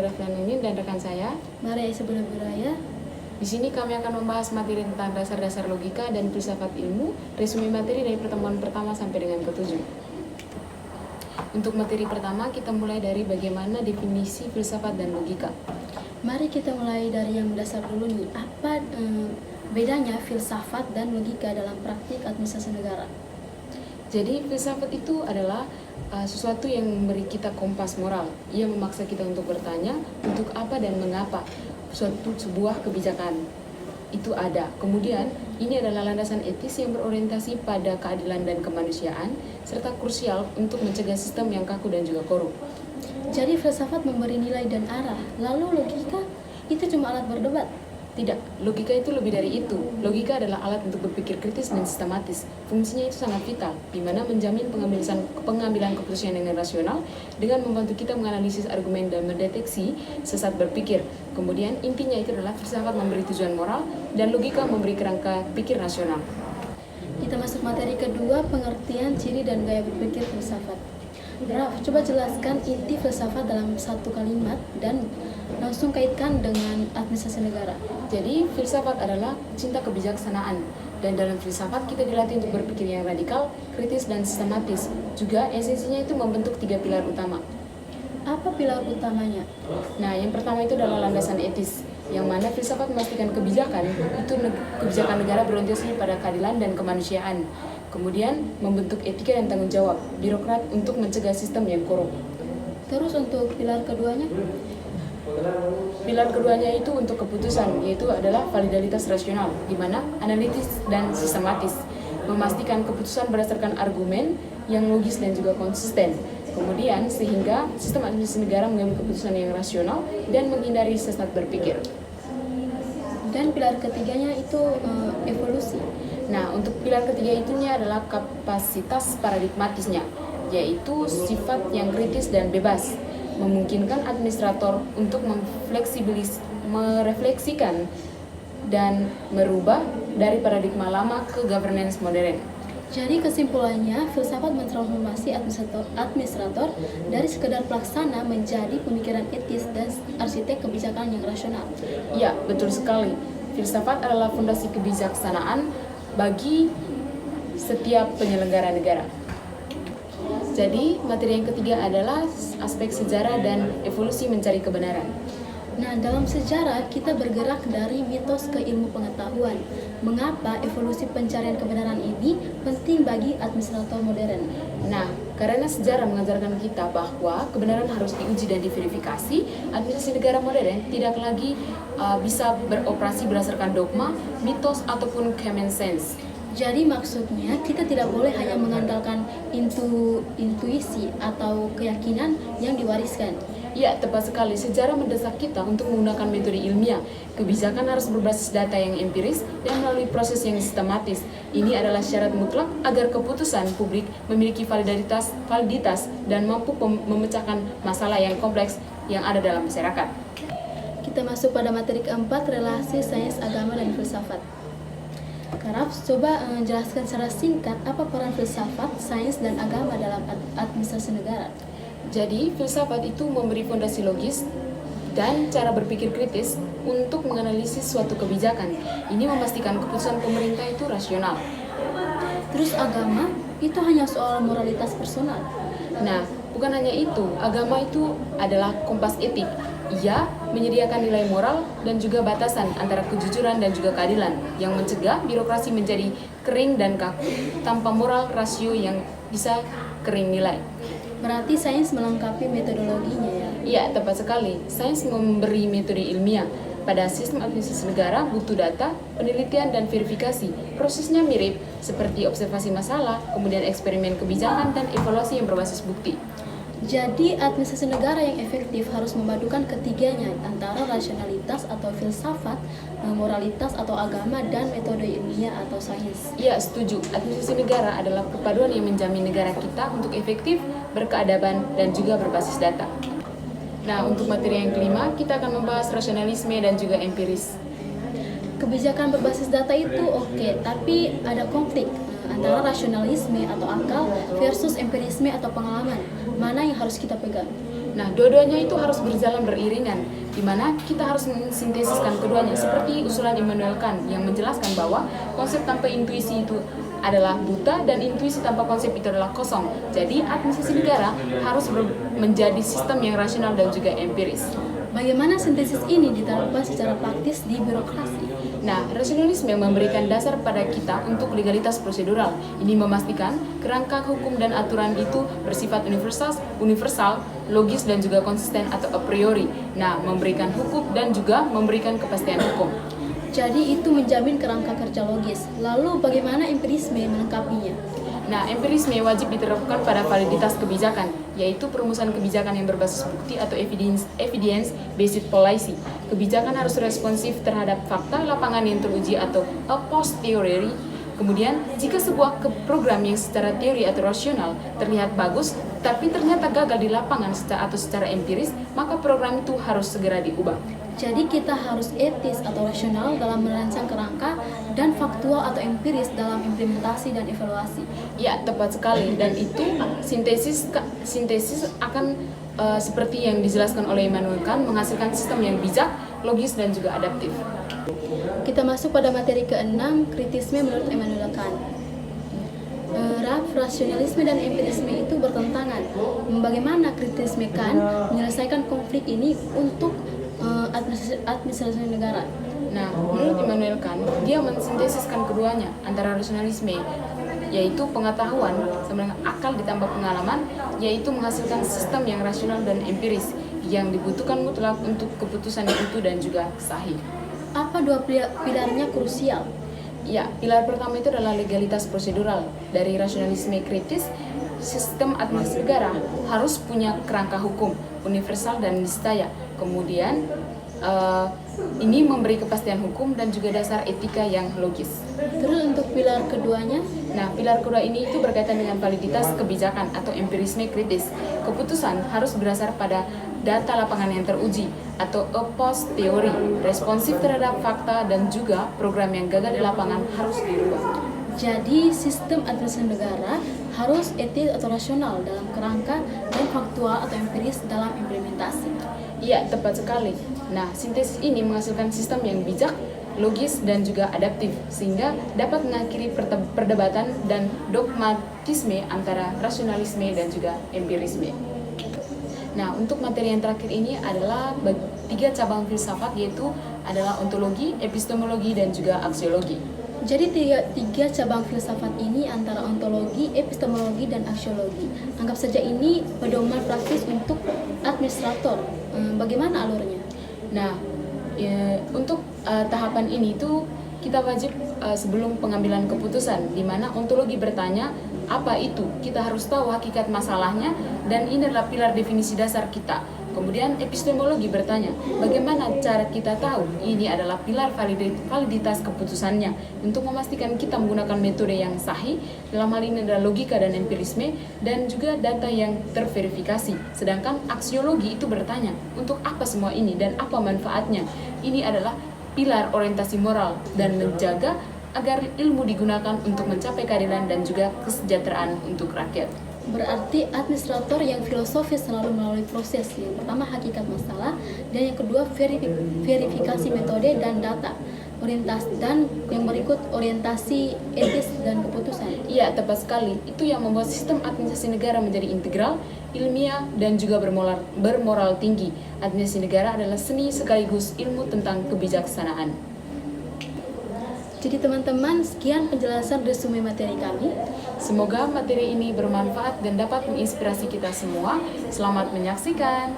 Reflanunin dan rekan saya. Maria Isabella Buraya. Di sini kami akan membahas materi tentang dasar-dasar logika dan filsafat ilmu, resume materi dari pertemuan pertama sampai dengan ke-7. Untuk materi pertama, kita mulai dari bagaimana definisi filsafat dan logika. Mari kita mulai dari yang mendasar dulu nih. Apa bedanya filsafat dan logika dalam praktik administrasi negara? Jadi filsafat itu adalah sesuatu yang memberi kita kompas moral. Ia memaksa kita untuk bertanya untuk apa dan mengapa sebuah kebijakan itu ada. Kemudian ini adalah landasan etis yang berorientasi pada keadilan dan kemanusiaan serta krusial untuk mencegah sistem yang kaku dan juga korup. Jadi filsafat memberi nilai dan arah, lalu logika itu cuma alat berdebat. Tidak, logika itu lebih dari itu. Logika adalah alat untuk berpikir kritis dan sistematis. Fungsinya itu sangat vital, di mana menjamin pengambilan keputusan yang rasional dengan membantu kita menganalisis argumen dan mendeteksi sesat berpikir. Kemudian intinya itu adalah filsafat memberi tujuan moral dan logika memberi kerangka pikir rasional. Kita masuk materi kedua, pengertian, ciri, dan gaya berpikir filsafat. Raf, coba jelaskan inti filsafat dalam satu kalimat dan langsung kaitkan dengan administrasi negara. Jadi, filsafat adalah cinta kebijaksanaan. Dan dalam filsafat kita dilatih untuk berpikir yang radikal, kritis, dan sistematis. Juga esensinya itu membentuk 3 pilar utama. Apa pilar utamanya? Nah, yang pertama itu adalah landasan etis, yang mana filsafat memastikan kebijakan negara berorientasi pada keadilan dan kemanusiaan. Kemudian membentuk etika dan tanggung jawab birokrat untuk mencegah sistem yang korup. Terus untuk pilar keduanya? Pilar keduanya itu untuk keputusan, yaitu adalah validalitas rasional, di mana analitis dan sistematis, memastikan keputusan berdasarkan argumen yang logis dan juga konsisten. Kemudian sehingga sistem administrasi negara mengambil keputusan yang rasional dan menghindari sesat berpikir. Dan pilar ketiganya itu evolusi. Nah, untuk pilar ketiga itunya adalah kapasitas paradigmatisnya, yaitu sifat yang kritis dan bebas, memungkinkan administrator untuk merefleksikan dan merubah dari paradigma lama ke governance modern. Jadi kesimpulannya, filsafat mentransformasi administrator dari sekedar pelaksana menjadi pemikiran etis dan arsitek kebijakan yang rasional. Ya, betul sekali. Filsafat adalah fondasi kebijaksanaan bagi setiap penyelenggara negara. Jadi, materi yang ketiga adalah aspek sejarah dan evolusi mencari kebenaran. Nah, dalam sejarah kita bergerak dari mitos ke ilmu pengetahuan. Mengapa evolusi pencarian kebenaran ini penting bagi administrator modern? Nah, karena sejarah mengajarkan kita bahwa kebenaran harus diuji dan diverifikasi, administrasi negara modern tidak lagi bisa beroperasi berdasarkan dogma, mitos, ataupun common sense. Jadi maksudnya kita tidak boleh hanya mengandalkan intuisi atau keyakinan yang diwariskan. Ya, tepat sekali. Sejarah mendesak kita untuk menggunakan metode ilmiah. Kebijakan harus berbasis data yang empiris dan melalui proses yang sistematis. Ini adalah syarat mutlak agar keputusan publik memiliki validitas dan mampu memecahkan masalah yang kompleks yang ada dalam masyarakat. Kita masuk pada materi keempat, relasi sains, agama, dan filsafat. Karaf, coba jelaskan secara singkat apa peran filsafat, sains, dan agama dalam administrasi negara. Jadi, filsafat itu memberi fondasi logis dan cara berpikir kritis untuk menganalisis suatu kebijakan. Ini memastikan keputusan pemerintah itu rasional. Terus agama itu hanya soal moralitas personal. Nah, bukan hanya itu, agama itu adalah kompas etik. Ia menyediakan nilai moral dan juga batasan antara kejujuran dan juga keadilan yang mencegah birokrasi menjadi kering dan kaku tanpa moral rasio yang bisa kering nilai. Berarti sains melengkapi metodologinya ya? Iya, tepat sekali. Sains memberi metode ilmiah. Pada sistem administrasi negara butuh data, penelitian, dan verifikasi. Prosesnya mirip seperti observasi masalah, kemudian eksperimen kebijakan, dan evaluasi yang berbasis bukti. Jadi administrasi negara yang efektif harus memadukan ketiganya antara rasionalitas atau filsafat, moralitas atau agama, dan metode ilmiah atau sains. Iya, setuju. Administrasi negara adalah kepaduan yang menjamin negara kita untuk efektif, berkeadaban, dan juga berbasis data. Nah, untuk materi yang kelima, kita akan membahas rasionalisme dan juga empiris. Kebijakan berbasis data itu oke, tapi ada konflik antara rasionalisme atau akal versus empirisme atau pengalaman. Mana yang harus kita pegang? Nah, dua-duanya itu harus berjalan beriringan, di mana kita harus mensintesiskan keduanya, seperti usulan Immanuel Kant yang menjelaskan bahwa konsep tanpa intuisi itu adalah buta dan intuisi tanpa konsep itu adalah kosong. Jadi, administrasi negara harus menjadi sistem yang rasional dan juga empiris. Bagaimana sintesis ini diterapkan secara praktis di birokrasi? Nah, rasionalisme memberikan dasar pada kita untuk legalitas prosedural. Ini memastikan kerangka hukum dan aturan itu bersifat universal, logis dan juga konsisten atau a priori. Nah, memberikan hukum dan juga memberikan kepastian hukum. Jadi itu menjamin kerangka kerja logis. Lalu bagaimana empirisme melengkapinya? Nah, empirisme wajib diterapkan pada validitas kebijakan, yaitu perumusan kebijakan yang berbasis bukti atau evidence-based policy. Kebijakan harus responsif terhadap fakta lapangan yang teruji atau a posteriori. Kemudian, jika sebuah program yang secara teori atau rasional terlihat bagus, tapi ternyata gagal di lapangan atau secara empiris, maka program itu harus segera diubah. Jadi kita harus etis atau rasional dalam merancang kerangka dan faktual atau empiris dalam implementasi dan evaluasi. Ya, tepat sekali. Dan itu sintesis akan seperti yang dijelaskan oleh Immanuel Kant menghasilkan sistem yang bijak, logis dan juga adaptif. Kita masuk pada materi ke-6, kritisme menurut Immanuel Kant. Rasionalisme dan empirisme itu bertentangan. Bagaimana kritisme Kant menyelesaikan konflik ini untuk administrasi negara? Nah, menurut Immanuel Kant, dia mensintesiskan keduanya antara rasionalisme, yaitu pengetahuan, sama dengan akal ditambah pengalaman, yaitu menghasilkan sistem yang rasional dan empiris yang dibutuhkan mutlak untuk keputusan yang utuh dan juga sahih. Apa dua pilarnya krusial? Ya, pilar pertama itu adalah legalitas prosedural. Dari rasionalisme kritis, sistem administrasi negara harus punya kerangka hukum universal dan niscaya. Kemudian ini memberi kepastian hukum dan juga dasar etika yang logis. Terus untuk pilar keduanya? Nah, pilar kedua ini itu berkaitan dengan validitas kebijakan atau empirisme kritis. Keputusan harus berdasar pada data lapangan yang teruji atau a posteriori, responsif terhadap fakta dan juga program yang gagal di lapangan harus dirubah. Jadi sistem administrasi negara harus etis atau rasional dalam kerangka dan faktual atau empiris dalam implementasi. Iya, tepat sekali. Nah, sintesis ini menghasilkan sistem yang bijak, logis, dan juga adaptif, sehingga dapat mengakhiri perdebatan dan dogmatisme antara rasionalisme dan juga empirisme. Nah, untuk materi yang terakhir ini adalah 3 cabang filsafat, yaitu adalah ontologi, epistemologi, dan juga aksiologi. Jadi tiga cabang filsafat ini antara ontologi, epistemologi, dan aksiologi. Anggap saja ini pedoman praktis untuk administrator. Bagaimana alurnya? Nah, untuk tahapan ini tuh kita wajib sebelum pengambilan keputusan, di mana ontologi bertanya apa itu, kita harus tahu hakikat masalahnya, dan ini adalah pilar definisi dasar kita. Kemudian epistemologi bertanya, bagaimana cara kita tahu? Ini adalah pilar validitas keputusannya untuk memastikan kita menggunakan metode yang sahih. Dalam hal ini adalah logika dan empirisme dan juga data yang terverifikasi. Sedangkan aksiologi itu bertanya, untuk apa semua ini dan apa manfaatnya? Ini adalah pilar orientasi moral dan menjaga agar ilmu digunakan untuk mencapai keadilan dan juga kesejahteraan untuk rakyat. Berarti administrator yang filosofis selalu melalui proses. Yang pertama hakikat masalah, dan yang kedua verifikasi metode dan data. Dan yang berikut orientasi etis dan keputusan. Iya, tepat sekali. Itu yang membuat sistem administrasi negara menjadi integral, ilmiah, dan juga bermoral tinggi. Administrasi negara adalah seni sekaligus ilmu tentang kebijaksanaan. Jadi teman-teman, sekian penjelasan resume materi kami. Semoga materi ini bermanfaat dan dapat menginspirasi kita semua. Selamat menyaksikan.